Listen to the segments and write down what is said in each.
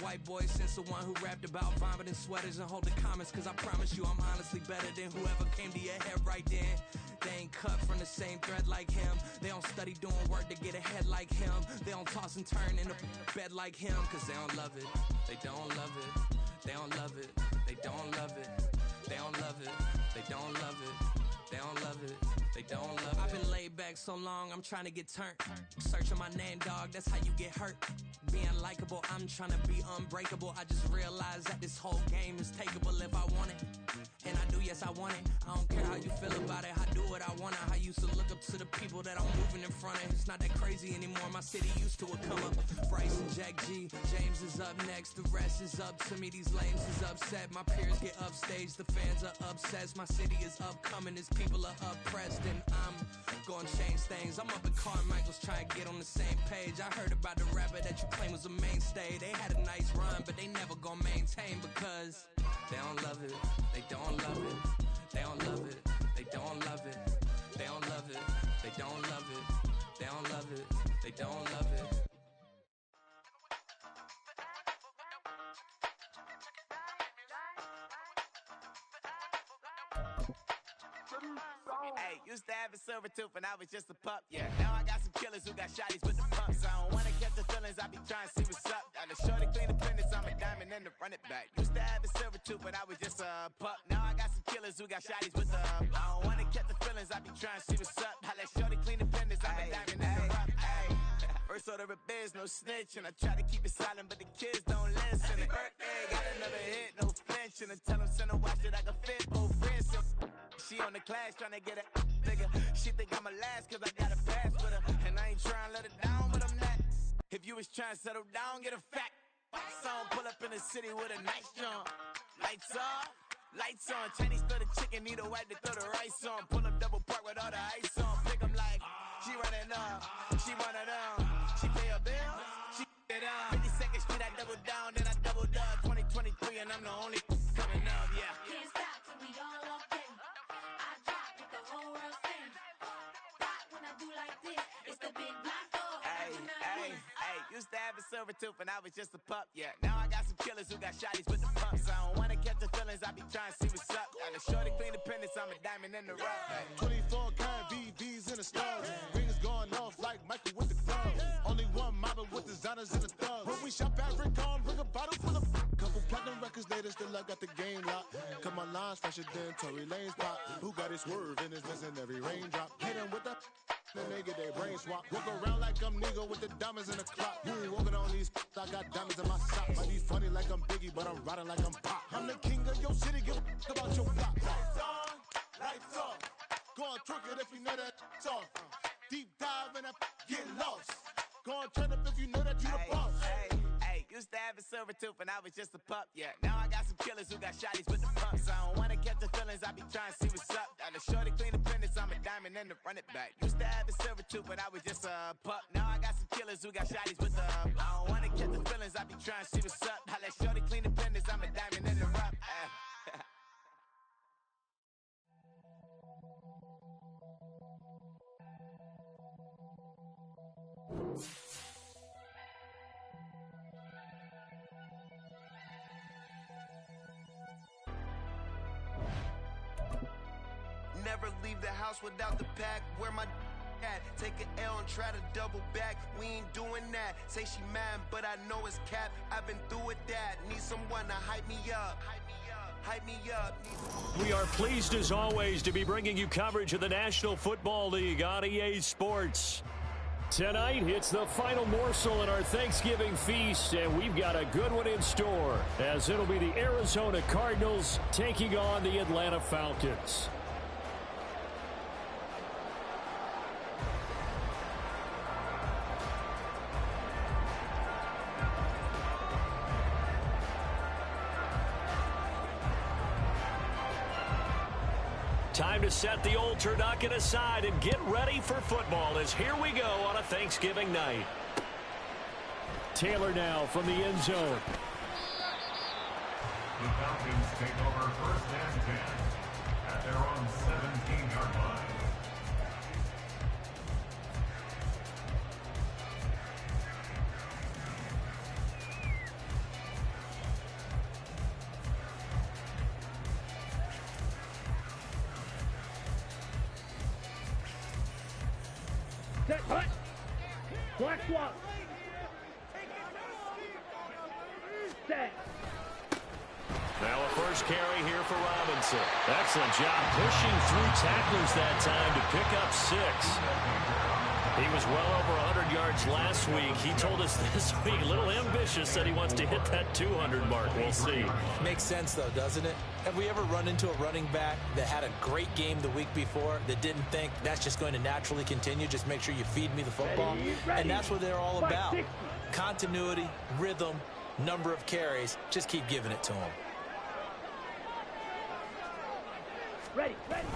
white boy since the one who rapped about vomiting sweaters and holding comments. Cause I promise you I'm honestly better than whoever came to your head right then. They ain't cut from the same thread like him. They don't study doing work to get ahead like him. They don't toss and turn in the bed like him. Cause they don't love it. They don't love it. They don't love it. They don't love it. They don't love it. They don't love it. They don't love it. They don't love it. I've been laid back so long, I'm trying to get turned. Searching my name, dog, that's how you get hurt. Being likable, I'm trying to be unbreakable. I just realized that this whole game is takeable if I want it. And I do, yes, I want it. I don't care how you feel about it. I do what I want it. I used to look up to the people that I'm moving in front of. It's not that crazy anymore. My city used to it come up. Bryce and Jack G. James is up next. The rest is up to me. These lames is upset. My peers get upstaged. The fans are obsessed. My city is upcoming. His people are oppressed. And I'm gonna change things. I'm up at Carmichael's trying to get on the same page. I heard about the rapper that you claim was a mainstay. They had a nice run, but they never gonna maintain because they don't love it. They don't love it. They don't love it. They don't love it. They don't love it. They don't love it. They don't love it. They don't love it. Hey, used to have a silver tooth and I was just a pup, yeah. Now I got some killers who got shotties with the pumps. I don't wanna catch the feelings, I be trying to see what's up. Got a shorty clean the fitness, I'm a diamond and to run it back. Used to have a silver tooth but I was just a pup. Now I got some killers who got shotties with the I don't wanna catch the feelings, I be trying to see what's up. I let shorty clean the fitness, I'm a diamond and to run it. First order of biz, no snitch, and I try to keep it silent, but the kids don't listen. Happy birthday, got another hit, no flinch, and I tell them send a watch that I can fit both wrists. She on the class trying to get a nigga. She think I'm a last cause I got a pass with her, and I ain't trying to let it down, but I'm not. If you was trying to settle down, get a fact. Song pull up in the city with a nice jump. Lights off, lights on. Chinese throw the chicken, need a wipe to throw the rice on. Pull up double park with all the ice on. Pick 'em like she running up, she one of them. She pay her bill, she it up. 52nd Street, I double down, then I doubled up. 2023, and I'm the only coming up, yeah. Can't stop till we all locked in. I drop it, the whole world sings. Rock when I do like this, it's the big black dog. Hey, used to have a silver tooth and I was just a pup, yeah. Now I got some killers who got shotties with the pumps. I don't wanna catch the feelings, I be trying to see what's up. Got a shorty clean the pendants, I'm a diamond in the rough. 24 karat VVs in the stars. Rings going off like Michael with the clubs. Only one mobbing with designers in the thugs. When we shop at Rick on, bring a bottle full of couple platinum records later, still I got the game locked. Cause my lines fresher than Tory Lane's pop. Who got his swerve and is missing every raindrop. Hit him with the then they get their brain swap. Walk around like I'm Nego with the diamonds in the clock. You ain't walking on these, I got diamonds in my socks. Might be funny like I'm Biggie, but I'm riding like I'm Pop. I'm the king of your city, give a about your block. Lights on, lights off. Go on, twerk it if you know that it's off. Deep dive and I get lost. Go on, turn up if you know that you the boss. Hey, used to have a silver tooth and I was just a pup, yeah. Now I got some killers who got shotties with the pumps. I don't wanna catch the feelings, I be trying to see what's up. Got a shorty clean the pendants, I'm a diamond and to run it back. Used to have a silver tooth but I was just a pup. Now I got some killers who got shotties with the I don't wanna catch the feelings, I be trying to see what's up. I let shorty clean the pendants, I'm a diamond and to rough. Never leave the house without the pack. Where my at? Take an L and try to double back. We ain't doing that. Say she mad, but I know it's cap. I've been through with that. Need someone to hype me up. Hype me up. We are pleased as always to be bringing you coverage of the National Football League on EA Sports. Tonight, it's the final morsel in our Thanksgiving feast, and we've got a good one in store, as it'll be the Arizona Cardinals taking on the Atlanta Falcons. Time to set the old turducken aside and get ready for football, as here we go on a Thanksgiving night. Taylor now from the end zone. The Falcons take over first and 10 at their own 17-yard line. Set, hut. Black swap. Set. Now a first carry here for Robinson. Excellent job pushing through tacklers that time to pick up 6. He was well over 100 yards last week. He told us this week, a little ambitious, said he wants to hit that 200 mark. We'll see. Makes sense, though, doesn't it? Have we ever run into a running back that had a great game the week before that didn't think that's just going to naturally continue? Just make sure you feed me the football. And that's what they're all about. Continuity, rhythm, number of carries. Just keep giving it to them. Ready, ready.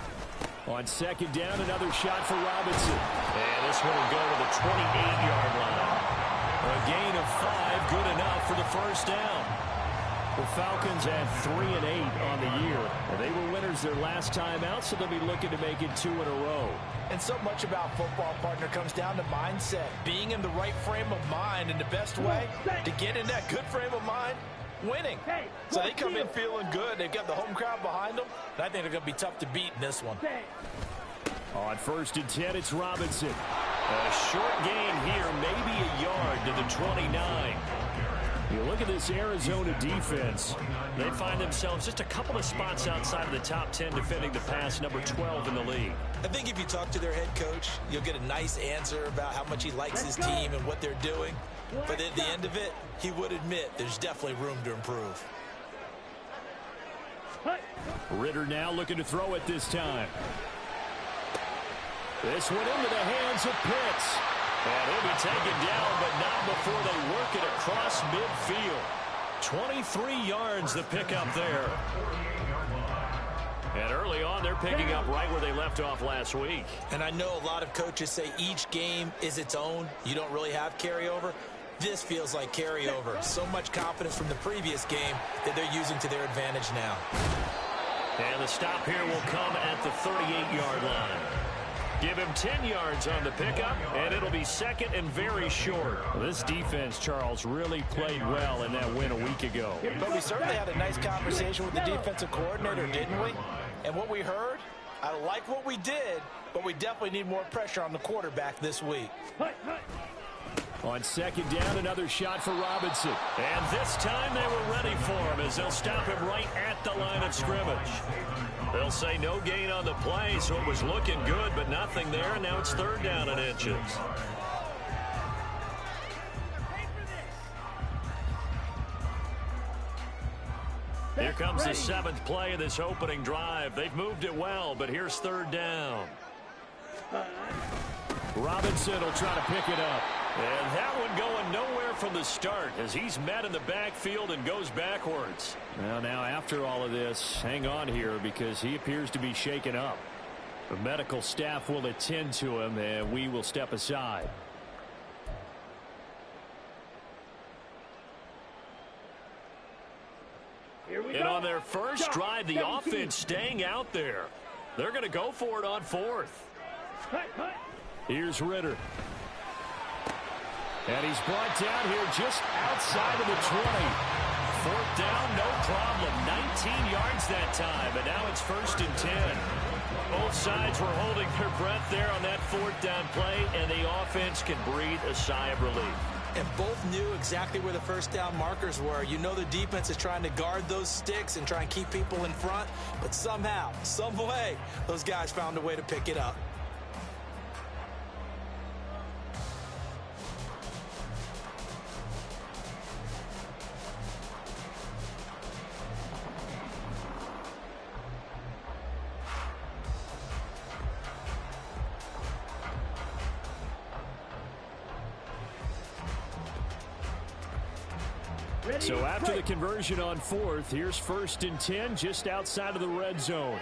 On second down, another shot for Robinson. And this one will go to the 28-yard line. A gain of 5, good enough for the first down. The Falcons had 3-8 on the year. They were winners their last time out, so they'll be looking to make it 2 in a row. And so much about football, partner, comes down to mindset. Being in the right frame of mind, and the best way to get in that good frame of mind, winning. So they come in feeling good. They've got the home crowd behind them. And I think they're going to be tough to beat in this one. On first and 10, it's Robinson. A short gain here, maybe a yard to the 29. You look at this Arizona defense. They find themselves just a couple of spots outside of the top 10 defending the pass, number 12 in the league. I think if you talk to their head coach, you'll get a nice answer about how much he likes his team and what they're doing. But at the end of it, he would admit there's definitely room to improve. Ritter now looking to throw it this time. This one into the hands of Pitts. And he'll be taken down, but not before they work it across midfield. 23 yards the pickup there. And early on, they're picking up right where they left off last week. And I know a lot of coaches say each game is its own. You don't really have carryover. This feels like carryover. So much confidence from the previous game that they're using to their advantage now. And the stop here will come at the 38-yard line. Give him 10 yards on the pickup, and it'll be second and very short. Well, this defense, Charles, really played well in that win a week ago. But we certainly had a nice conversation with the defensive coordinator, didn't we? And what we heard, I like what we did, but we definitely need more pressure on the quarterback this week. On second down, another shot for Robinson. And this time they were ready for him as they'll stop him right at the line of scrimmage. They'll say no gain on the play, so it was looking good, but nothing there, and now it's third down and inches. Here comes the 7th play of this opening drive. They've moved it well, but here's third down. Robinson will try to pick it up. And that one going nowhere from the start as he's met in the backfield and goes backwards. Well, now after all of this, hang on here because he appears to be shaken up. The medical staff will attend to him, and we will step aside. And on their first drive, the offense staying out there. They're going to go for it on 4th. Here's Ritter. And he's brought down here just outside of the 20. 4th down, no problem. 19 yards that time, and now it's first and 10. Both sides were holding their breath there on that 4th down play, and the offense can breathe a sigh of relief. And both knew exactly where the first down markers were. You know the defense is trying to guard those sticks and try and keep people in front, but somehow, some way, those guys found a way to pick it up. So after the conversion on 4th, here's first and 10 just outside of the red zone.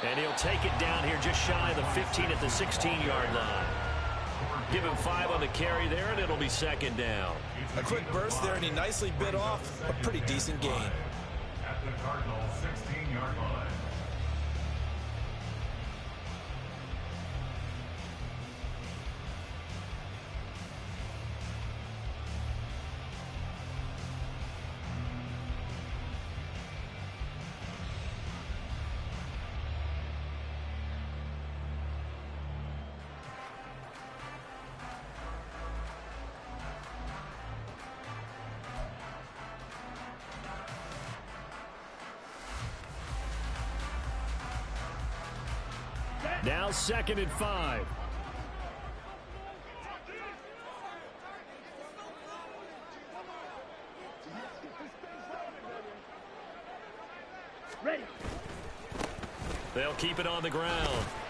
And he'll take it down here just shy of the 15 at the 16-yard line. Give him 5 on the carry there, and it'll be second down. A quick burst there, and he nicely bit off a pretty decent gain. At the Cardinal 16-yard line. Now 2nd and 5. Ready. They'll keep it on the ground.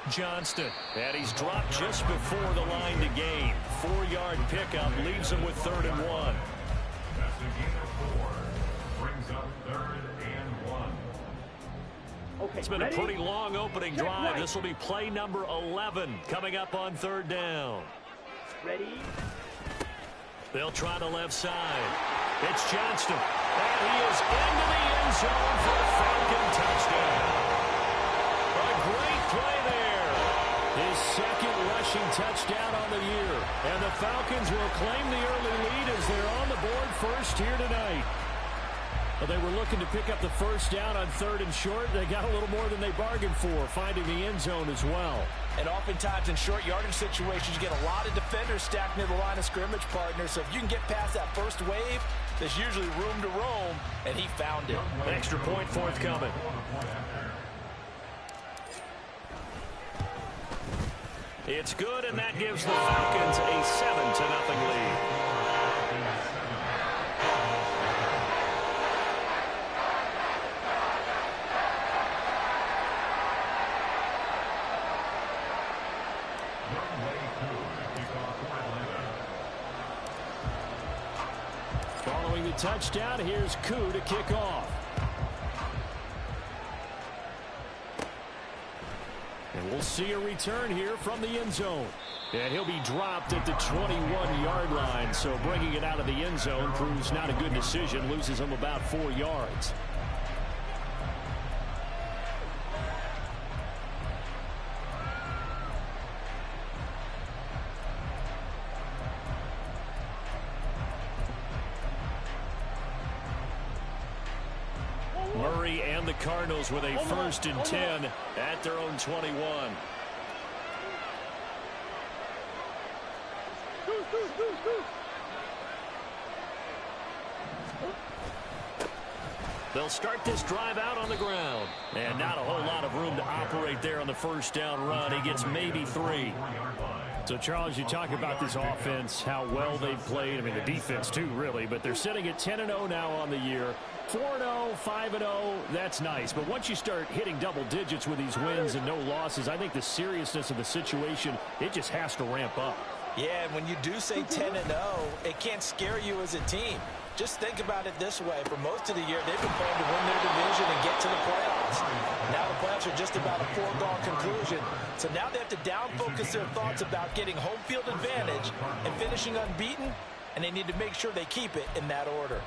Johnston. And he's dropped just before the line to gain. 4-yard pickup leaves him with 3rd and 1. That's a gain of 4. Brings up 3rd and 1. Okay, It's been ready? a pretty long opening Check drive. right. This will be play number 11 coming up on 3rd down. Ready. They'll try the left side. It's Johnston. And he is into the end zone for a Falcon touchdown. A great play there. His 2nd rushing touchdown on the year. And the Falcons will claim the early lead as they're on the board first here tonight. But they were looking to pick up the 1st down on 3rd and short. They got a little more than they bargained for, finding the end zone as well. And oftentimes in short yardage situations, you get a lot of defenders stacked near the line of scrimmage, partner. So if you can get past that first wave, there's usually room to roam, and he found it. An extra point forthcoming. It's good, and that gives the Falcons a 7-0 lead. Following the touchdown, here's Koo to kick off. And we'll see a return here from the end zone. And he'll be dropped at the 21-yard line, so bringing it out of the end zone proves not a good decision, loses him about 4 yards. Murray and the Cardinals with a 1st and 10 at their own 21. They'll start this drive out on the ground. And not a whole lot of room to operate there on the 1st down run. He gets maybe 3. So, Charles, you talk about this offense, how well they've played. I mean, the defense, too, really. But they're sitting at 10-0 now on the year. 4-0, 5-0, that's nice. But once you start hitting double digits with these wins and no losses, I think the seriousness of the situation, it just has to ramp up. Yeah, and when you do say 10-0, it can't scare you as a team. Just think about it this way. For most of the year, they've been playing to win their division and get to the playoffs. Now the playoffs are just about a foregone conclusion. So now they have to down-focus their thoughts about getting home field advantage and finishing unbeaten, and they need to make sure they keep it in that order.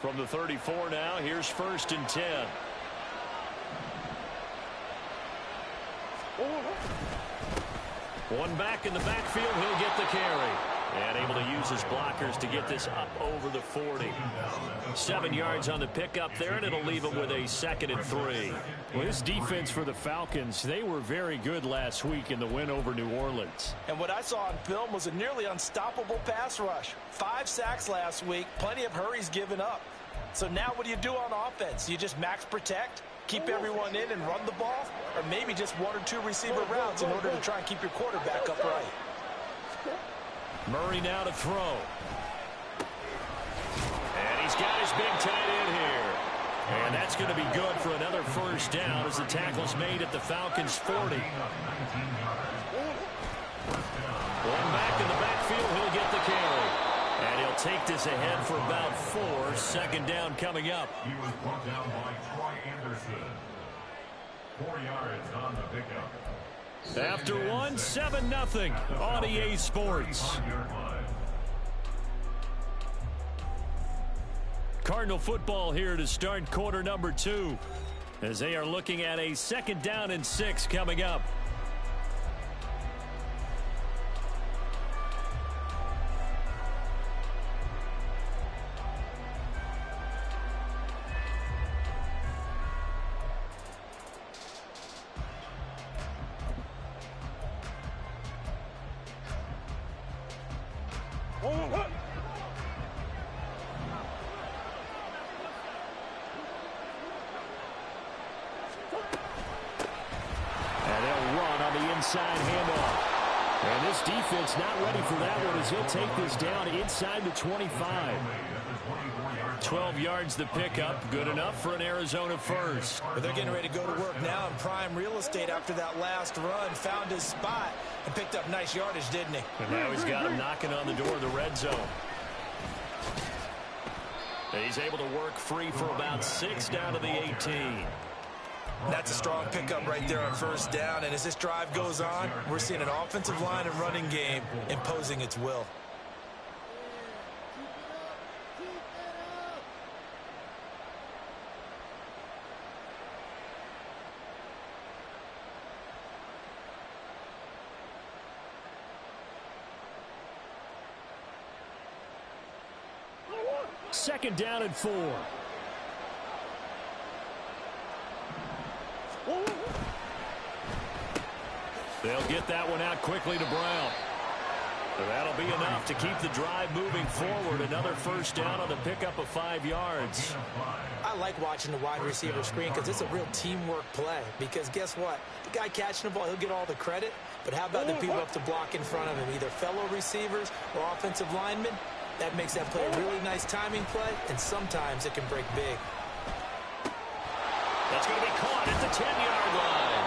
From the 34 now, here's 1st and 10. One back in the backfield, he'll get the carry. And able to use his blockers to get this up over the 40. 7 yards on the pickup there, and it'll leave him with a 2nd and 3. Well, this defense for the Falcons, they were very good last week in the win over New Orleans. And what I saw on film was a nearly unstoppable pass rush. 5 sacks last week, plenty of hurries given up. So now what do you do on offense? You just max protect, keep everyone in and run the ball, or maybe just 1 or 2 receiver routes in order to try and keep your quarterback upright. Murray now to throw. And he's got his big tight end here. And that's going to be good for another 1st down as the tackle's made at the Falcons' 40. One back in the backfield, he'll get the carry. And he'll take this ahead for about 4. 2nd down coming up. He was brought down by Troy Anderson. 4 yards on the pickup. After 1, 7-0 on EA Sports. Cardinal football here to start quarter number 2 as they are looking at a 2nd down and 6 coming up. inside handoff. And this defense not ready for that one as he'll take this down inside the 25. 12 yards the pickup. Good enough for an Arizona first. But they're getting ready to go to work now in prime real estate after that last run. Found his spot and picked up nice yardage, didn't he? And now he's got him knocking on the door of the red zone. And he's able to work free for about 6 down to the 18. That's a strong pickup right there on first down. And as this drive goes on, we're seeing an offensive line and running game imposing its will. Second down and 4. They'll get that one out quickly to Brown. So that'll be enough to keep the drive moving forward. Another first down on the pickup of 5 yards. I like watching the wide receiver screen because it's a real teamwork play. Because guess what? The guy catching the ball, he'll get all the credit. But how about the people up to block in front of him, either fellow receivers or offensive linemen? That makes that play a really nice timing play, and sometimes it can break big. That's going to be caught at the 10-yard line.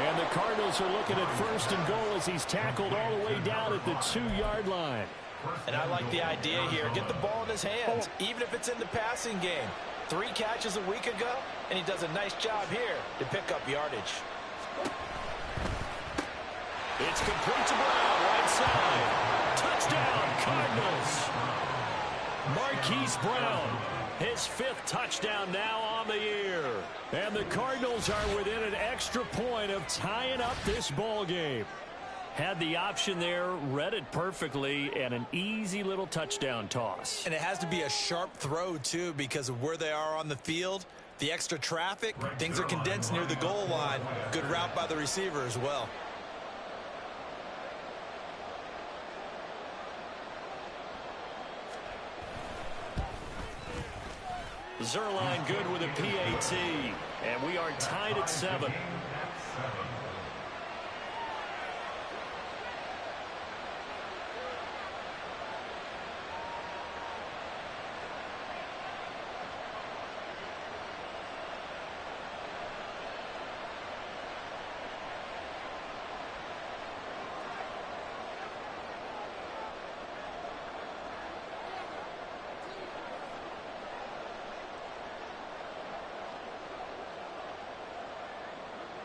And the Cardinals are looking at first and goal as he's tackled all the way down at the 2-yard line. And I like the idea here. Get the ball in his hands, even if it's in the passing game. 3 catches a week ago, and he does a nice job here to pick up yardage. It's complete to Brown, right side. Touchdown, Cardinals. Marquise Brown, his 5th touchdown now on the year. And the Cardinals are within an extra point of tying up this ball game. Had the option there, read it perfectly, and an easy little touchdown toss. And it has to be a sharp throw, too, because of where they are on the field. The extra traffic, things are condensed near the goal line. Good route by the receiver as well. Zerline good with a PAT, and we are tied at 7.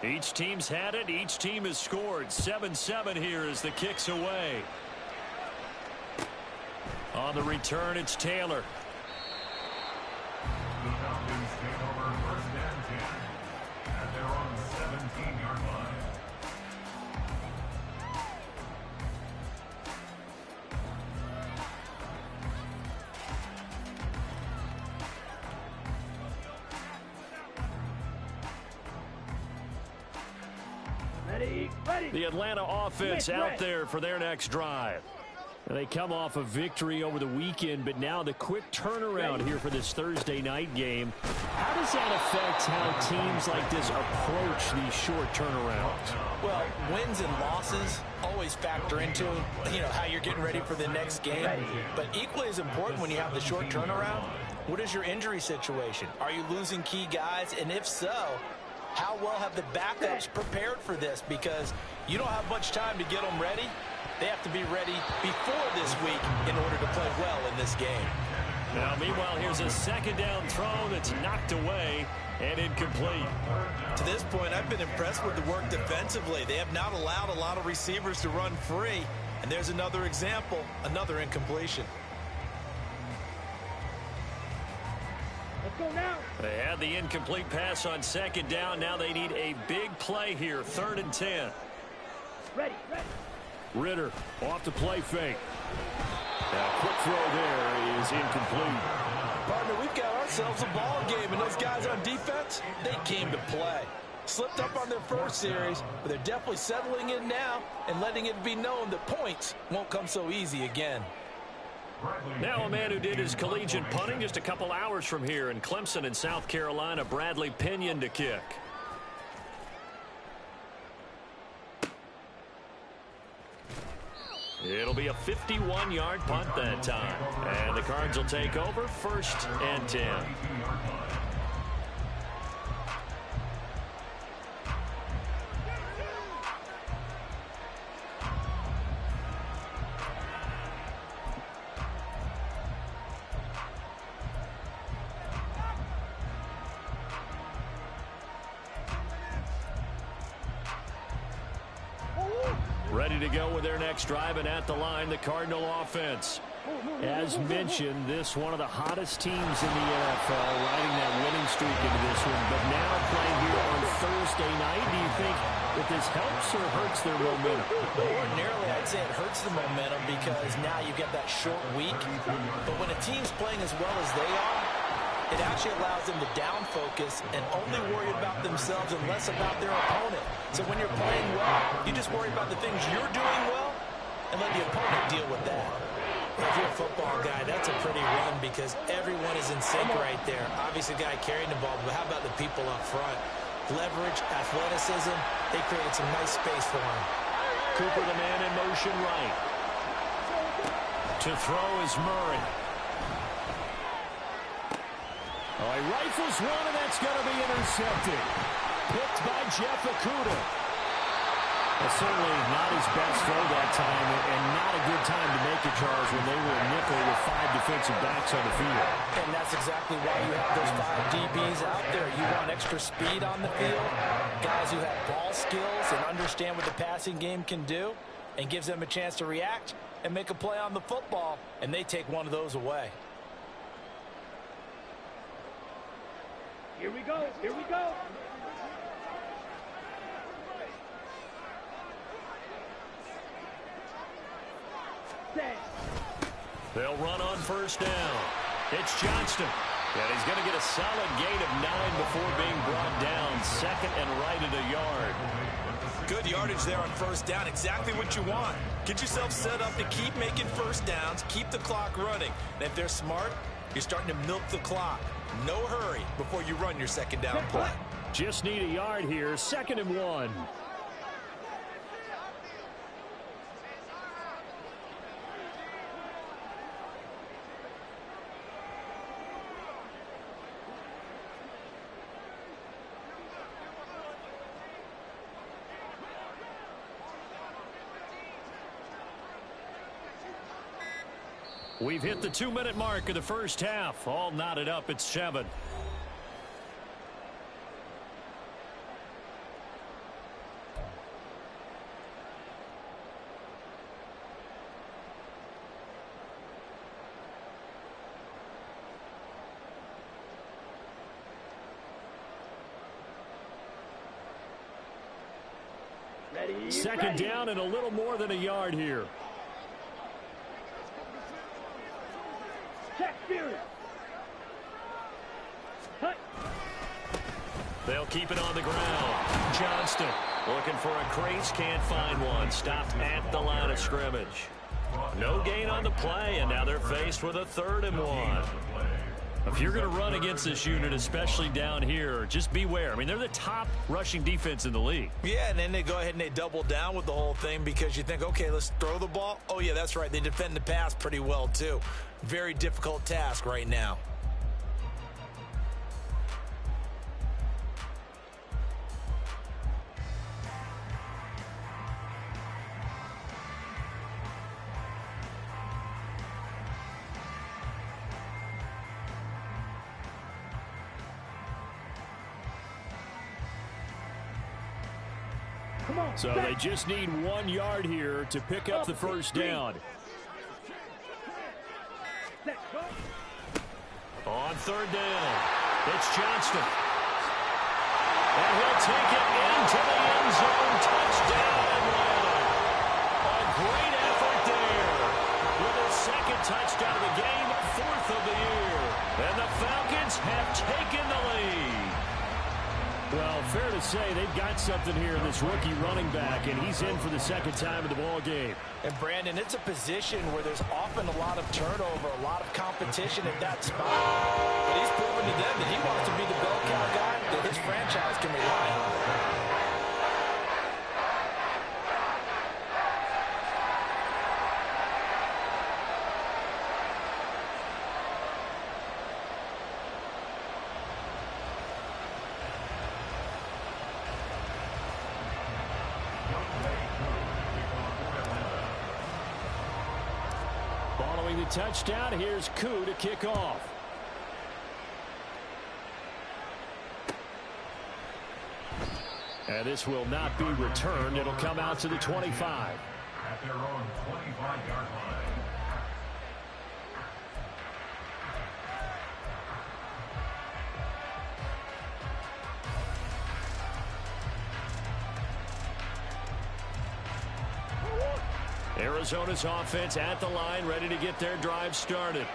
Each team's had it. Each team has scored. 7-7 here as the kick's away. On the return, it's Taylor. The Falcons take over first and 10 at their own 17-yard line. The Atlanta offense out there for their next drive. And they come off a victory over the weekend, but now the quick turnaround here for this Thursday night game. How does that affect how teams like this approach these short turnarounds? Well, wins and losses always factor into, how you're getting ready for the next game. But equally as important when you have the short turnaround, what is your injury situation? Are you losing key guys? And if so, how well have the backups prepared for this? Because you don't have much time to get them ready. They have to be ready before this week in order to play well in this game. Now, meanwhile, here's a second down throw that's knocked away and incomplete. To this point, I've been impressed with the work defensively. They have not allowed a lot of receivers to run free. And there's another example, another incompletion. Let's go now. They had the incomplete pass on second down. Now they need a big play here, 3rd and 10. Ready. Ritter off the play fake. Now, quick throw there is incomplete. Partner, we've got ourselves a ball game, and those guys on defense, they came to play. Slipped up on their first series, but they're definitely settling in now and letting it be known that points won't come so easy again. Now a man who did his collegiate punting just a couple hours from here in Clemson in South Carolina, Bradley Pinion to kick. It'll be a 51-yard punt that time. And the Cards will take over 1st and 10. Ready to go with their next drive, and at the line, the Cardinal offense. As mentioned, this one of the hottest teams in the NFL, riding that winning streak into this one, but now playing here on Thursday night. Do you think that this helps or hurts their momentum? Ordinarily, I'd say it hurts the momentum because now you get that short week. But when a team's playing as well as they are, it actually allows them to down focus and only worry about themselves and less about their opponent. So when you're playing well, you just worry about the things you're doing well and let the opponent deal with that. If you're a football guy, that's a pretty run because everyone is in sync right there. Obviously, the guy carrying the ball, but how about the people up front? Leverage, athleticism, they created some nice space for him. Cooper, the man in motion right. To throw is Murray. Oh, he rifles one, and that's going to be intercepted. Picked by Jeff Okudah. Well, certainly not his best throw that time, and not a good time to make it, Charles, when they were a nickel with 5 defensive backs on the field. And that's exactly why you have those 5 DBs out there. You want extra speed on the field, guys who have ball skills and understand what the passing game can do, and gives them a chance to react and make a play on the football, and they take one of those away. Here we go. Here we go. Set. They'll run on 1st down. It's Johnston. And he's going to get a solid gain of 9 before being brought down. 2nd and right at a yard. Good yardage there on 1st down. Exactly what you want. Get yourself set up to keep making 1st downs. Keep the clock running. And if they're smart, you're starting to milk the clock. No hurry before you run your 2nd down play. Just need a yard here. 2nd and 1. We've hit the 2-minute mark of the 1st half. All knotted up at 7. Ready, 2nd down and a little more than a yard here. Check spirit. Cut. They'll keep it on the ground. Johnston looking for a crease, can't find one. Stopped at the line of scrimmage. No gain on the play, and now they're faced with a 3rd and 1. If you're going to run against this unit, especially down here, just beware. I mean, they're the top rushing defense in the league. Yeah, and then they go ahead and they double down with the whole thing because you think, okay, let's throw the ball. Oh, yeah, that's right. They defend the pass pretty well, too. Very difficult task right now. So they just need 1 yard here to pick up the 1st down. On 3rd down, it's Johnston. And he'll take it into the end zone. Touchdown, Atlanta. A great effort there. With his 2nd touchdown of the game, 4th of the year. And the Falcons have taken the lead. Well, fair to say they've got something here in this rookie running back, and he's in for the 2nd time in the ball game. And, Brandon, it's a position where there's often a lot of turnover, a lot of competition at that spot. But he's proven to them that he wants to be the bell cow guy that his franchise can rely on. Following the touchdown, here's Koo to kick off. And this will not be returned. It'll come out to the 25. At their own 25-yard line. Arizona's offense at the line, ready to get their drive started.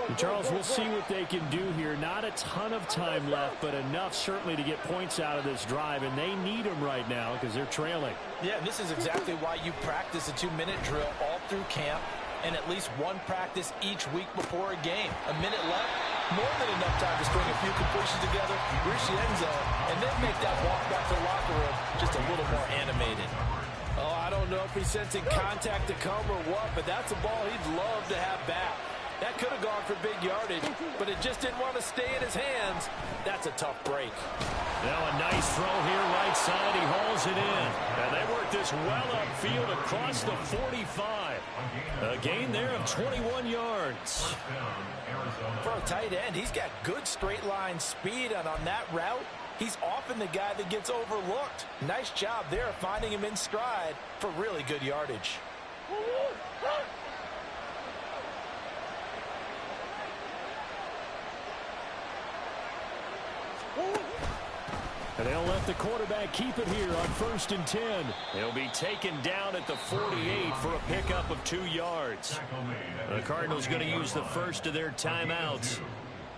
And Charles, we'll see what they can do here. Not a ton of time left, but enough certainly to get points out of this drive, and they need them right now because they're trailing. Yeah, and this is exactly why you practice a 2-minute drill all through camp and at least one practice each week before a game. A minute left, more than enough time to string a few completions together, reach the end zone, and then make that walk back to the locker room just a little more animated. Oh, I don't know if he's sensing contact to come or what, but that's a ball he'd love to have back. That could have gone for big yardage, but it just didn't want to stay in his hands. That's a tough break. Now a nice throw here right side. He hauls it in. And they work this well upfield across the 45. A gain there of 21 yards. For a tight end, he's got good straight line speed, and on that route, he's often the guy that gets overlooked. Nice job there finding him in stride for really good yardage. And they'll let the quarterback keep it here on 1st and 10. He'll be taken down at the 48 for a pickup of 2 yards. The Cardinals going to use the first of their timeouts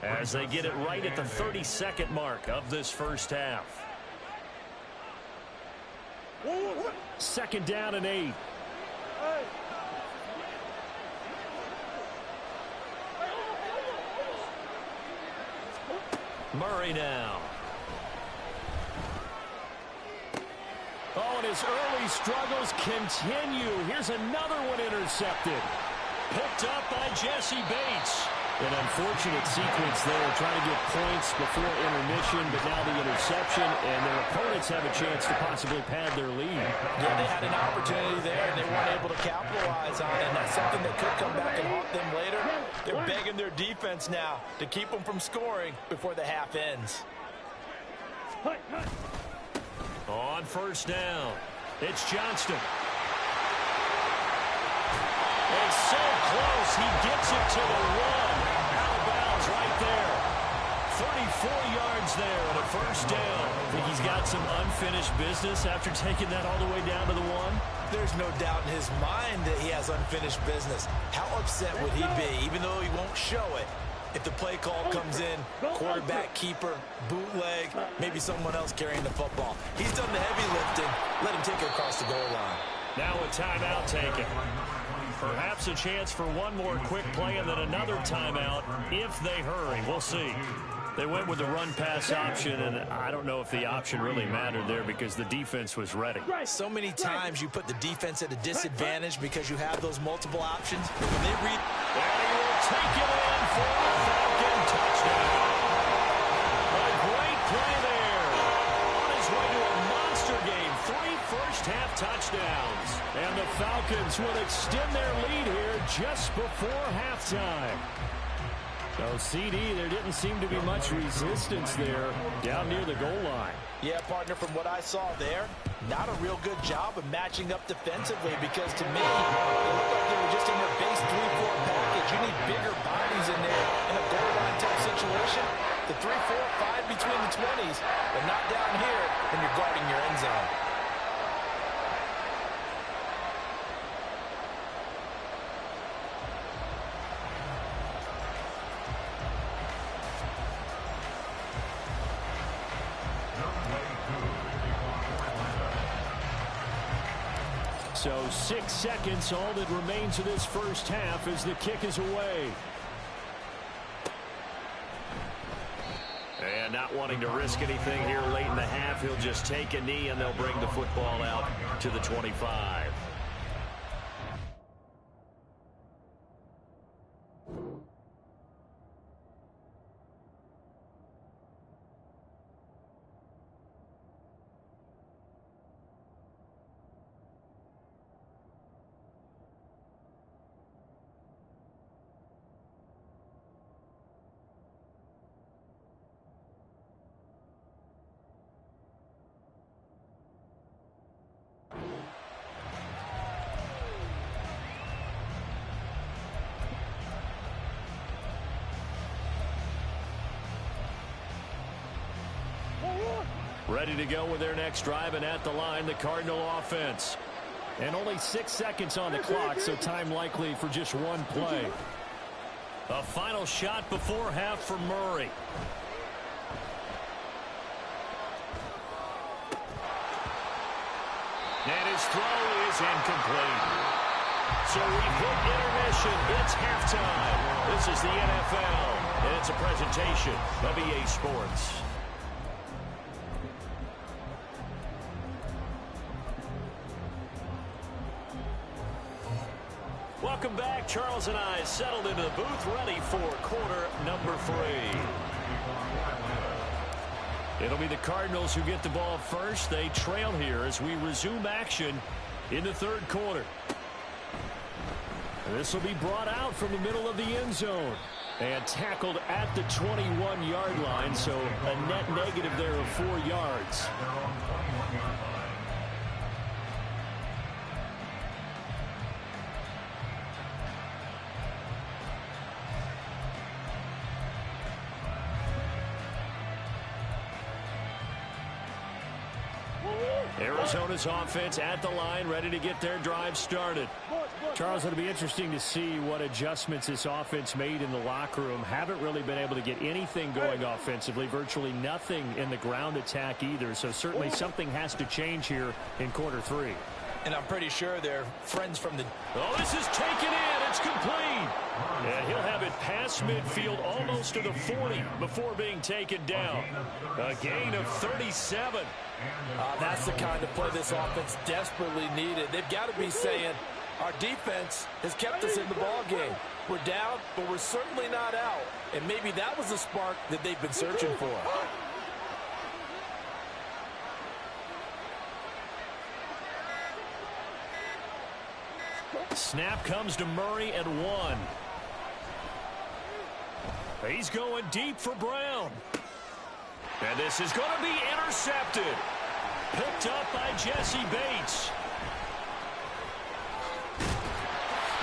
as they get it right at the 32nd mark of this first half. 2nd down and 8. Murray now. Oh, and his early struggles continue. Here's another one intercepted. Picked up by Jesse Bates. An unfortunate sequence there, trying to get points before intermission, but now the interception, and their opponents have a chance to possibly pad their lead. Yeah, they had an opportunity there, and they weren't able to capitalize on it, and that's something that could come back and haunt them later. They're begging their defense now to keep them from scoring before the half ends. On 1st down, it's Johnston. It's so close, he gets it to the 1. Out of bounds right there. 34 yards there and a 1st down. Think he's got some unfinished business after taking that all the way down to the 1? There's no doubt in his mind that he has unfinished business. How upset would he be, even though he won't show it, if the play call comes in, quarterback keeper, bootleg, maybe someone else carrying the football? He's done the heavy lifting. Let him take it across the goal line. Now a timeout taken. Perhaps a chance for one more quick play and then another timeout if they hurry. We'll see. They went with the run-pass option, and I don't know if the option really mattered there because the defense was ready. So many times you put the defense at a disadvantage because you have those multiple options. When they read, and he will take it in for a Falcon touchdown. A great play there. On his way to a monster game. 3 first-half touchdowns. And the Falcons will extend their lead here just before halftime. So, CD, there didn't seem to be much resistance there down near the goal line. Yeah, partner, from what I saw there, not a real good job of matching up defensively because, to me, it looked like they were just in their base 3-4 package. You need bigger bodies in there in a goal line type situation. The 3-4-5 between the 20s, but not down here when you're guarding your end zone. So 6 seconds, all that remains of this first half as the kick is away. And not wanting to risk anything here late in the half, he'll just take a knee and they'll bring the football out to the 25. Ready to go with their next drive, and at the line, the Cardinal offense. And only 6 seconds on the clock, so time likely for just one play. A final shot before half for Murray. And his throw is incomplete. So we've hit intermission. It's halftime. This is the NFL, and it's a presentation of EA Sports. Welcome back. Charles and I settled into the booth, ready for quarter number 3. It'll be the Cardinals who get the ball first. They trail here as we resume action in the third quarter. This will be brought out from the middle of the end zone and tackled at the 21-yard line, so a net negative there of 4 yards. Arizona's offense at the line, ready to get their drive started. Charles, it'll be interesting to see what adjustments this offense made in the locker room. Haven't really been able to get anything going offensively, virtually nothing in the ground attack either. So certainly something has to change here in quarter 3. And I'm pretty sure they're friends from the... Oh, this is taken in. It's complete. And he'll have it past midfield almost to the 40 before being taken down. A gain of 37. That's the kind of play this offense desperately needed. They've got to be saying, our defense has kept us in the ball game. We're down, but we're certainly not out. And maybe that was the spark that they've been searching for. Snap comes to Murray at 1. He's going deep for Brown. And this is going to be intercepted. Picked up by Jesse Bates.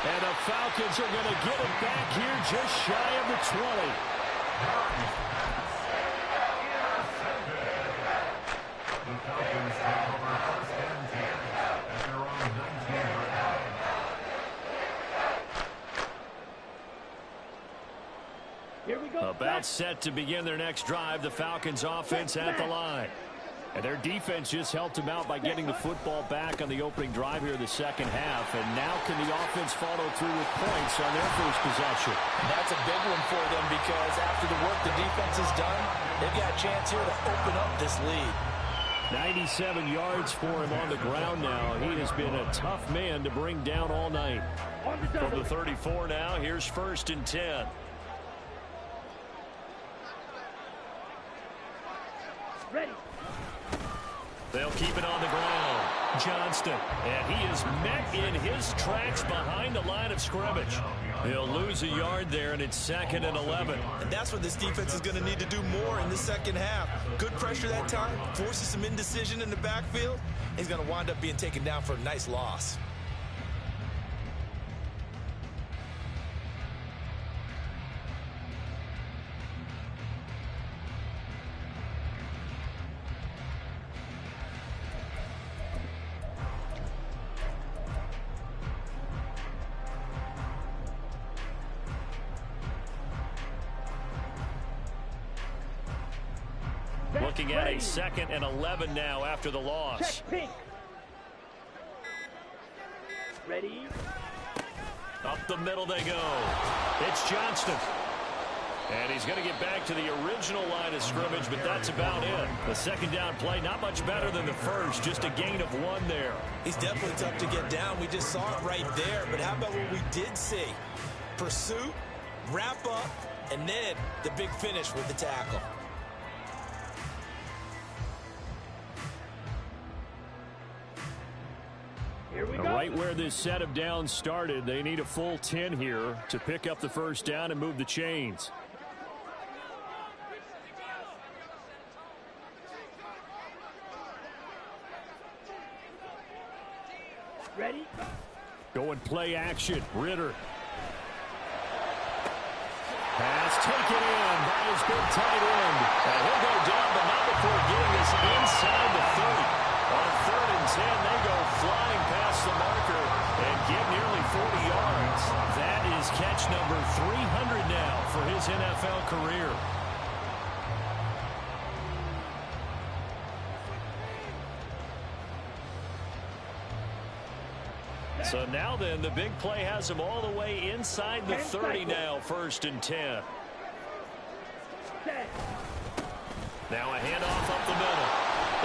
And the Falcons are going to get it back here just shy of the 20. The Falcons take over first and 10 at their own 19-yard line. Here we go. About set to begin their next drive, the Falcons offense at the line. And their defense just helped them out by getting the football back on the opening drive here in the second half. And now can the offense follow through with points on their first possession? That's a big one for them because after the work the defense has done, they've got a chance here to open up this lead. 97 yards for him on the ground now. He has been a tough man to bring down all night. From the 34 now, here's 1st and 10. Ready. They'll keep it on the ground. Johnston, and he is met in his tracks behind the line of scrimmage. He'll lose a yard there, and it's 2nd and 11. And that's what this defense is going to need to do more in the second half. Good pressure that time, forces some indecision in the backfield. He's going to wind up being taken down for a nice loss. Looking at a 2nd and 11 now after the loss. Check pink. Ready. Up the middle they go. It's Johnston. And he's going to get back to the original line of scrimmage, but that's about it. The second down play, not much better than the first, just a gain of 1 there. He's definitely tough to get down. We just saw it right there. But how about what we did see? Pursuit, wrap up, and then the big finish with the tackle. Here we go. Right where this set of downs started, they need a full 10 here to pick up the first down and move the chains. Ready. Going play action. Ritter. Pass taken in by his big tight end. And he'll go down, but not before getting us inside So now then, the big play has him all the way inside the 30 now, 1st and 10. Now a handoff up the middle.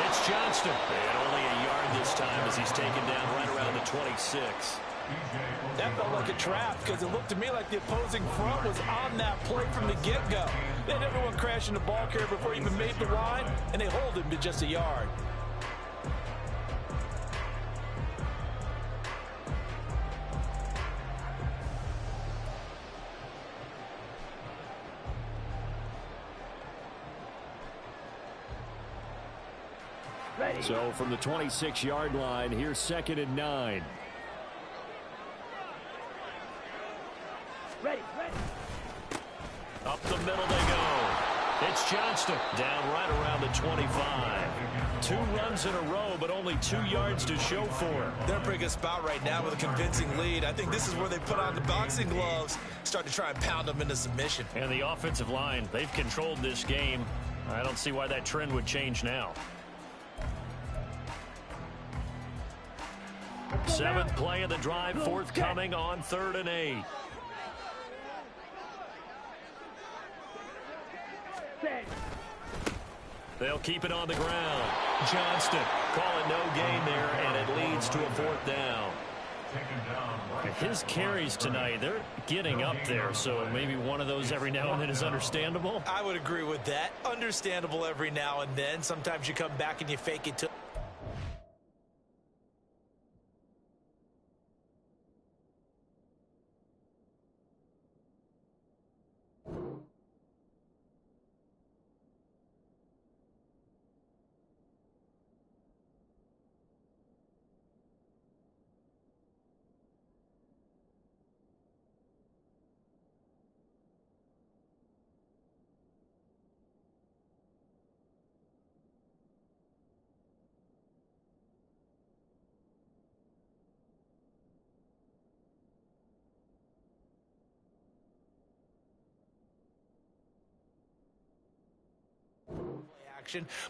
It's Johnston. And only a yard this time as he's taken down right around the 26. That felt like a trap because it looked to me like the opposing front was on that play from the get-go. They had everyone crashing the ball carrier before he even made the line, and they hold him to just a yard. So from the 26-yard line, here's 2nd and 9. Ready. Up the middle they go. It's Johnston down right around the 25. 2 runs in a row, but only 2 yards to show for it. They're in a pretty good spot right now with a convincing lead. I think this is where they put on the boxing gloves, start to try and pound them into submission. And the offensive line, they've controlled this game. I don't see why that trend would change now. 7th play of the drive, forthcoming on 3rd and 8. They'll keep it on the ground. Johnston calling no gain there, and it leads to a 4th down. His carries tonight, they're getting up there, so maybe one of those every now and then is understandable. I would agree with that. Understandable every now and then. Sometimes you come back and you fake it to...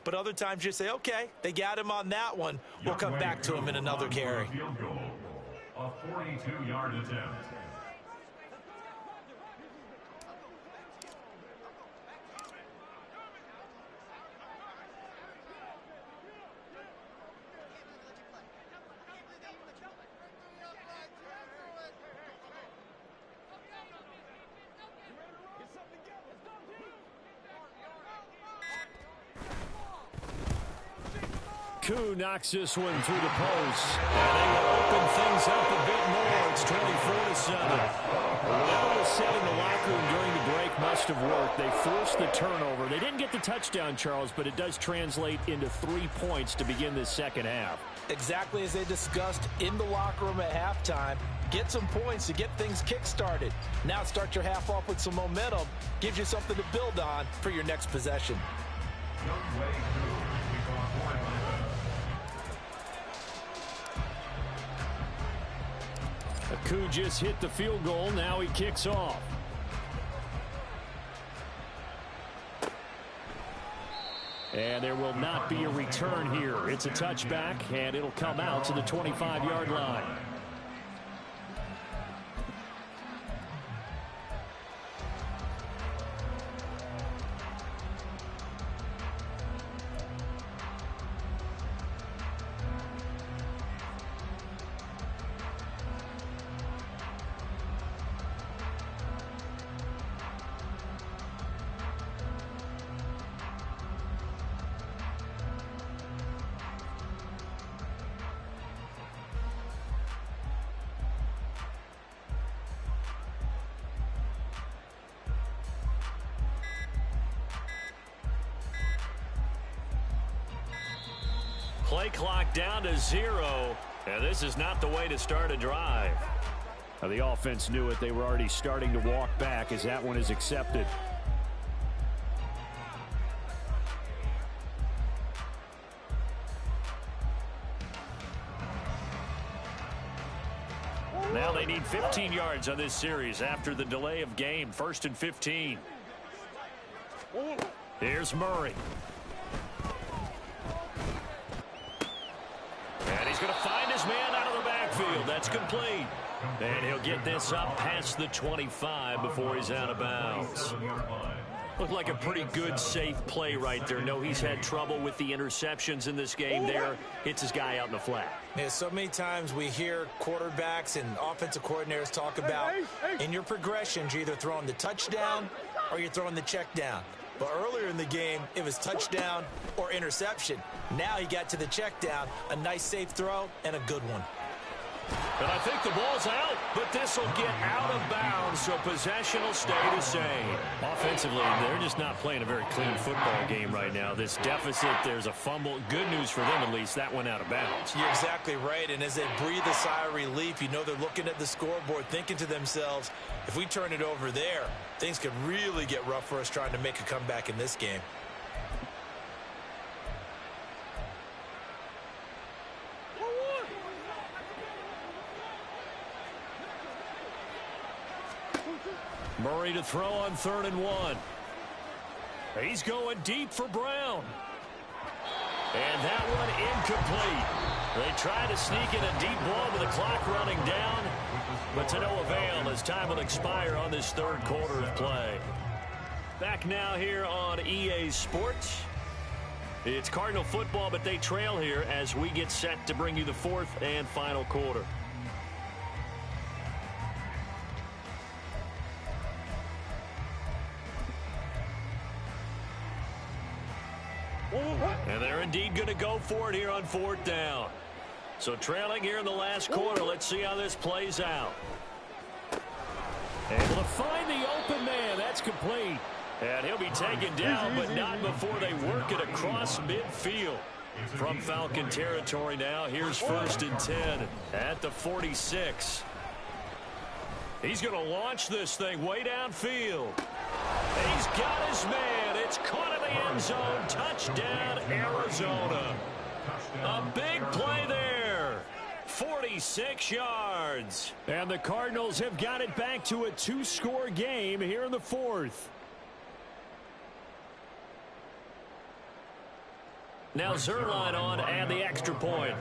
But other times you say, okay, they got him on that one. We'll come back to him in another carry. A 42-yard attempt. Koo knocks this one through the post. And they will open things up a bit more. It's 24-7. Whatever was said in the locker room during the break must have worked. They forced the turnover. They didn't get the touchdown, Charles, but it does translate into 3 points to begin this second half. Exactly as they discussed in the locker room at halftime. Get some points to get things kick-started. Now start your half off with some momentum. Gives you something to build on for your next possession. Koo just hit the field goal. Now he kicks off. And there will not be a return here. It's a touchback, and it'll come out to the 25-yard line. Play clock down to 0, and this is not the way to start a drive. Now, the offense knew it. They were already starting to walk back as that one is accepted. Now they need 15 yards on this series after the delay of game. 1st and 15. Here's Murray. And he's going to find his man out of the backfield. backfield. That's complete. And he'll get this up past the 25 before he's out of bounds. Looked like a pretty good, safe play right there. No, he's had trouble with the interceptions in this game there. Hits his guy out in the flat. Yeah, so many times we hear quarterbacks and offensive coordinators talk about in your progressions, you're either throwing the touchdown or you're throwing the check down. But earlier in the game, it was touchdown or interception. Now he got to the check down, a nice safe throw, and a good one. And I think the ball's out, but this will get out of bounds, so possession will stay the same. Offensively, they're just not playing a very clean football game right now. This deficit, there's a fumble. Good news for them, at least. That went out of bounds. You're exactly right, and as they breathe a sigh of relief, you know they're looking at the scoreboard, thinking to themselves, if we turn it over there, things could really get rough for us trying to make a comeback in this game. Murray to throw on 3rd and 1. He's going deep for Brown. And that one incomplete. They try to sneak in a deep ball with the clock running down, but to no avail as time will expire on this 3rd quarter of play. Back now here on EA Sports. It's Cardinal football, but they trail here as we get set to bring you the 4th and final quarter. And they're indeed going to go for it here on 4th down. So trailing here in the last quarter. Let's see how this plays out. Able to find the open man. That's complete. And he'll be taken down, but not before they work it across midfield. From Falcon territory now, here's 1st and 10 at the 46. He's going to launch this thing way downfield. He's got his man. It's caught in the end zone. Touchdown, Arizona. A big play there. 46 yards. And the Cardinals have got it back to a 2-score game here in the 4th. Now Zerline on and the extra point.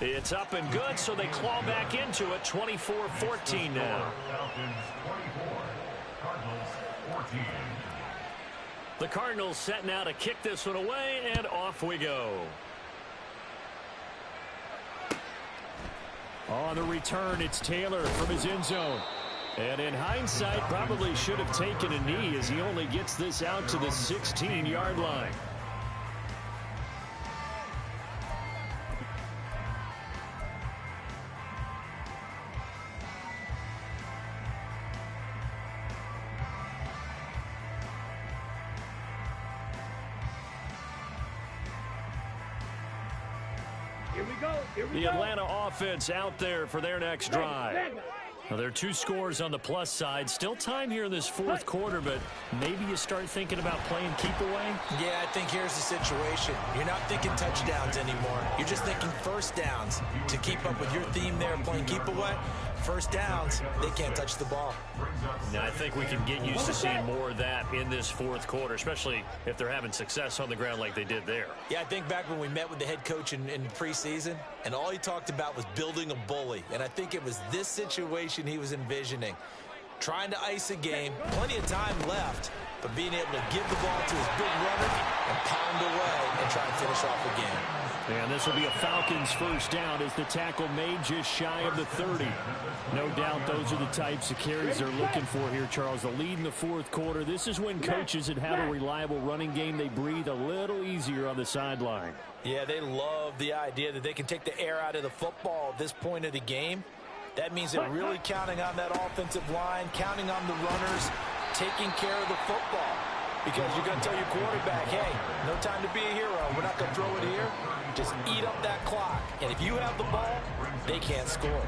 It's up and good, so they claw back into it. 24-14 now. The Cardinals set now to kick this one away, and off we go. On the return, it's Taylor from his end zone. And in hindsight, probably should have taken a knee as he only gets this out to the 16-yard line. The Atlanta offense out there for their next drive. Now, there are 2 scores on the plus side. Still time here in this 4th quarter, but maybe you start thinking about playing keep away? Yeah, I think here's the situation. You're not thinking touchdowns anymore. You're just thinking 1st downs. To keep up with your theme there, playing keep away, 1st downs, they can't touch the ball. Now, I think we can get used to seeing more of that in this 4th quarter, especially if they're having success on the ground like they did there. Yeah, I think back when we met with the head coach in preseason, and all he talked about was building a bully. And I think it was this situation he was envisioning. Trying to ice a game, plenty of time left, but being able to give the ball to his big runner and pound away and try and finish off the game. And this will be a Falcons 1st down as the tackle made just shy of the 30. No doubt those are the types of carries they're looking for here, Charles. The lead in the 4th quarter. This is when coaches that have a reliable running game, they breathe a little easier on the sideline. Yeah, they love the idea that they can take the air out of the football at this point of the game. That means they're really counting on that offensive line, counting on the runners, taking care of the football. Because you're going to tell your quarterback, hey, no time to be a hero. We're not going to throw it here. Just eat up that clock. And if you have the ball, they can't score.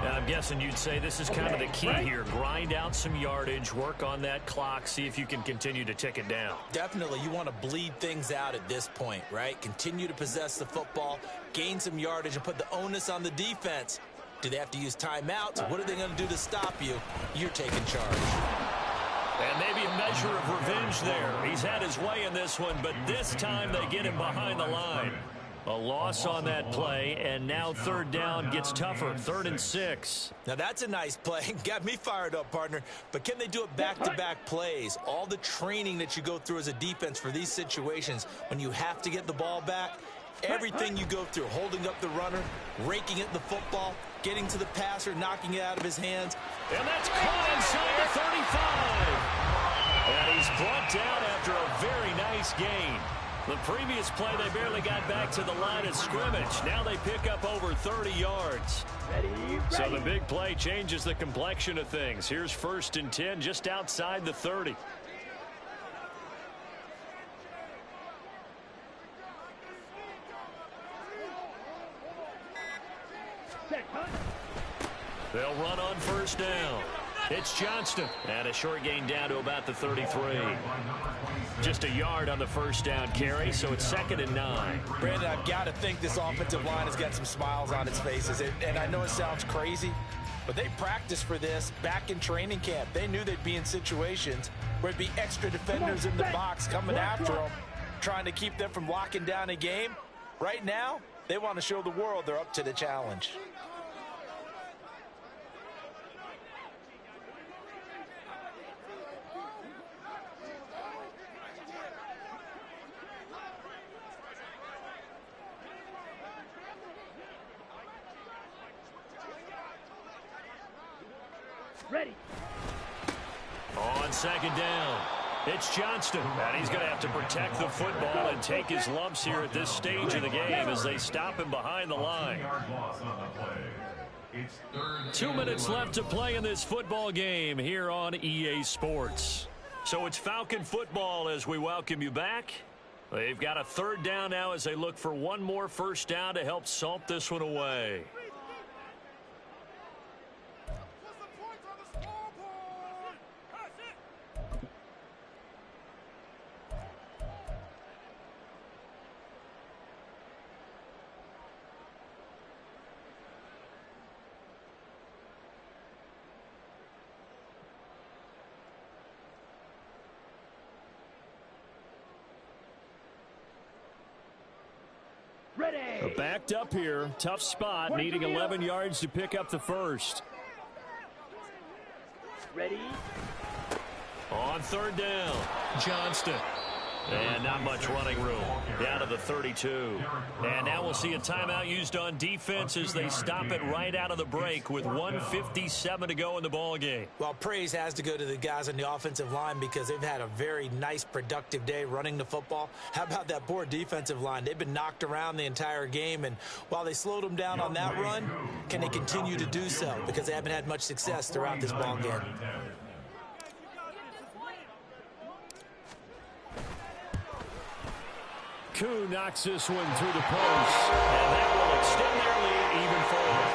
And I'm guessing you'd say this is kind of the key here. Grind out some yardage, work on that clock, see if you can continue to tick it down. Definitely. You want to bleed things out at this point, right? Continue to possess the football, gain some yardage, and put the onus on the defense. Do they have to use timeouts? What are they going to do to stop you? You're taking charge. And maybe a measure of revenge there. He's had his way in this one, but this time they get him behind the line. A loss on that play, and now third down gets tougher. 3rd and 6. Now that's a nice play. Got me fired up, partner. But can they do it back-to-back plays? All the training that you go through as a defense for these situations, when you have to get the ball back, everything you go through, holding up the runner, raking at the football, getting to the passer, knocking it out of his hands. And that's caught inside the 35. And he's brought down after a very nice gain. The previous play, they barely got back to the line of scrimmage. Now they pick up over 30 yards. Ready. So the big play changes the complexion of things. Here's 1st and 10 just outside the 30. They'll run on 1st down. It's Johnston. And a short gain down to about the 33. Just a yard on the 1st down carry, so it's 2nd and 9. Brandon, I've got to think this offensive line has got some smiles on its faces. And I know it sounds crazy, but they practiced for this back in training camp. They knew they'd be in situations where it'd be extra defenders in the box coming after them, trying to keep them from locking down a game. Right now, they want to show the world they're up to the challenge. Ready. On 2nd down, it's Johnston. And he's going to have to protect the football and take his lumps here at this stage of the game as they stop him behind the line. 2 minutes left to play in this football game here on EA Sports. So it's Falcon football as we welcome you back. They've got a 3rd down now as they look for one more 1st down to help salt this one away. Ready. Backed up here. Tough spot. Needing 11 yards to pick up the 1st. Ready. On 3rd down, Johnston. And not much running room. Down to the 32. And now we'll see a timeout used on defense as they stop it right out of the break with 1:57 to go in the ball game. Well, praise has to go to the guys on the offensive line because they've had a very nice, productive day running the football. How about that poor defensive line? They've been knocked around the entire game, and while they slowed them down on that run, can they continue to do so? Because they haven't had much success throughout this ball game. Koo knocks this one through the post, and that will extend their lead even further.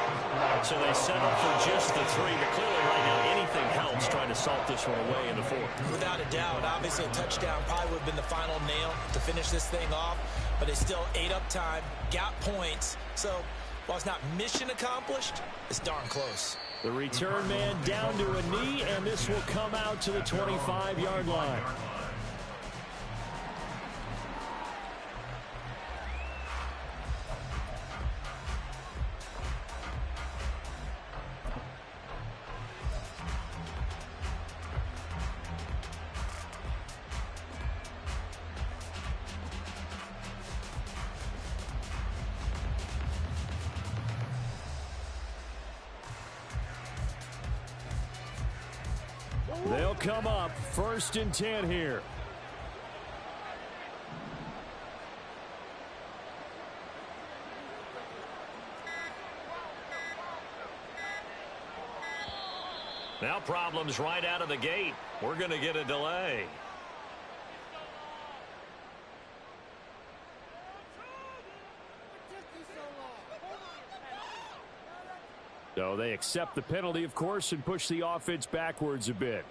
So they settle for just the 3, but clearly right now anything helps trying to salt this one away in the 4th. Without a doubt, obviously a touchdown probably would have been the final nail to finish this thing off, but they still ate up time, got points. So while it's not mission accomplished, it's darn close. The return man down to a knee, and this will come out to the 25-yard line. They'll come up 1st and 10 here. Now problems right out of the gate. We're going to get a delay. So they accept the penalty, of course, and push the offense backwards a bit.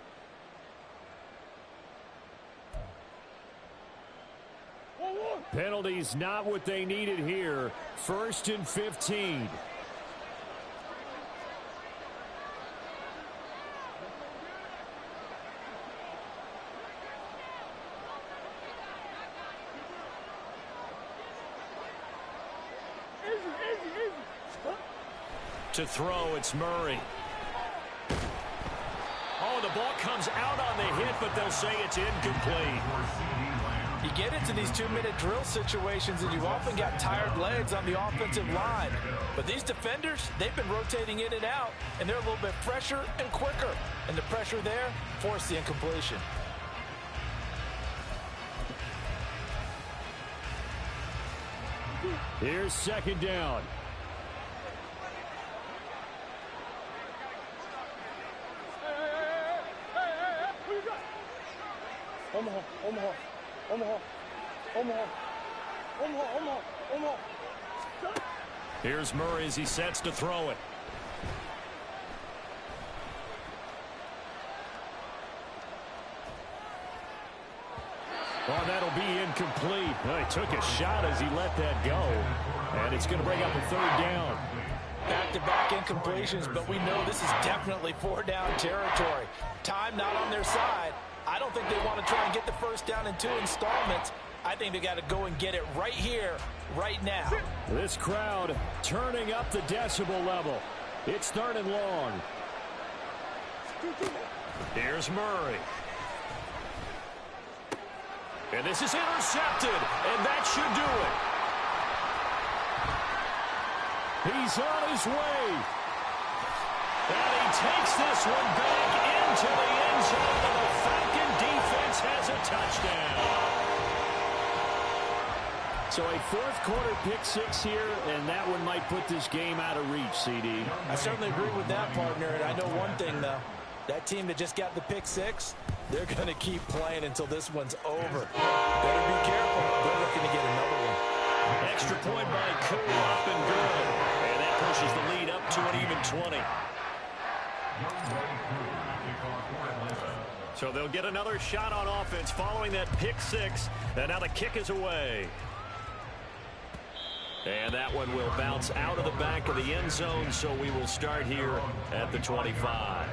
Penalties not what they needed here. 1st and 15. To throw, it's Murray. Oh, the ball comes out on the hit, but they'll say it's incomplete. You get into these 2-minute drill situations, and you've often got tired legs on the offensive line. But these defenders, they've been rotating in and out, and they're a little bit fresher and quicker. And the pressure there forced the incompletion. Here's second down. Omaha. Here's Murray as he sets to throw it. Oh, that'll be incomplete. Oh, he took a shot as he let that go. And it's going to bring up a third down. Back-to-back incompletions, but we know this is definitely four-down territory. Time not on their side. I don't think they want to try and get the first down in 2 installments. I think they got to go and get it right here, right now. This crowd turning up the decibel level. It's third and long. Here's Murray. And this is intercepted, and that should do it. He's on his way. And he takes this one back into the end zone, and the Falcon defense has a touchdown. So a fourth-quarter pick-6 here, and that one might put this game out of reach, CD. I certainly agree with that, partner, and I know one thing, though. That team that just got the pick-6, they're going to keep playing until this one's over. Better be careful. They're looking to get another one. Extra point by Koo, up and good. And that pushes the lead up to an even 20. So they'll get another shot on offense following that pick-6. And now the kick is away. And that one will bounce out of the back of the end zone, so we will start here at the 25.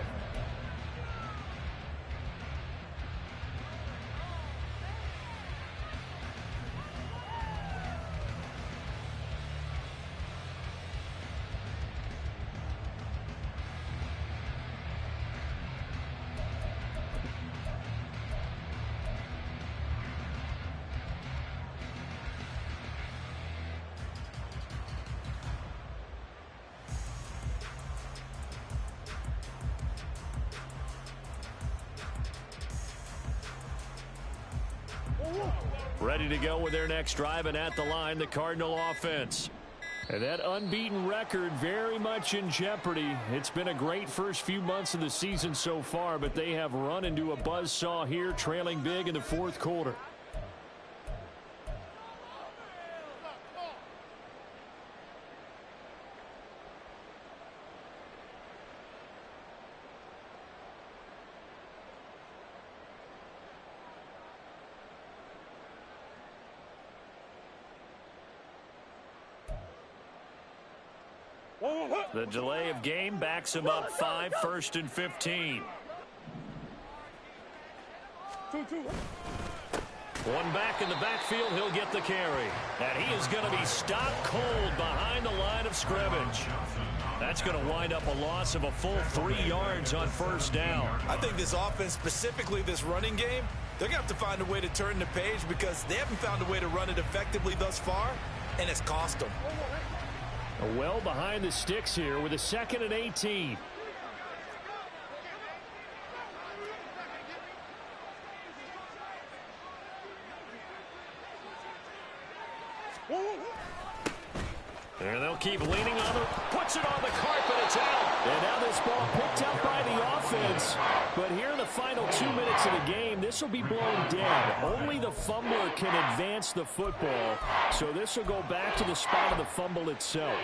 Ready to go with their next drive, and at the line, the Cardinal offense. And that unbeaten record very much in jeopardy. It's been a great first few months of the season so far, but they have run into a buzzsaw here, trailing big in the fourth quarter. The delay of game backs him up 5, 1st and 15. One back in the backfield, he'll get the carry. And he is going to be stopped cold behind the line of scrimmage. That's going to wind up a loss of a full 3 yards on first down. I think this offense, specifically this running game, they're going to have to find a way to turn the page because they haven't found a way to run it effectively thus far, and it's cost them. Well behind the sticks here with a 2nd and 18. And they'll keep leaning on it. Puts it on the carpet. It's out. And now this ball picked up by the offense. But here in the final 2 minutes of the game, this will be blown dead. Only the fumbler can advance the football. So this will go back to the spot of the fumble itself.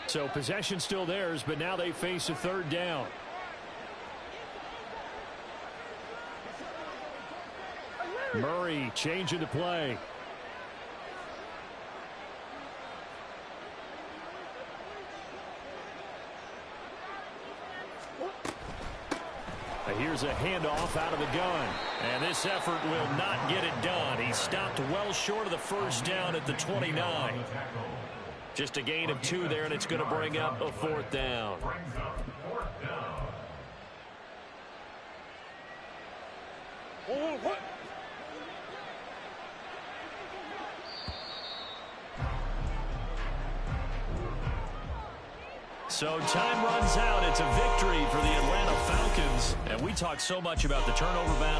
So possession still theirs, but now they face a third down. Murray changing the play. Here's a handoff out of the gun. And this effort will not get it done. He stopped well short of the first down at the 29. Just a gain of 2 there, and it's going to bring up a 4th down. So time runs out. It's a victory for the Atlanta Falcons. And we talked so much about the turnover battle.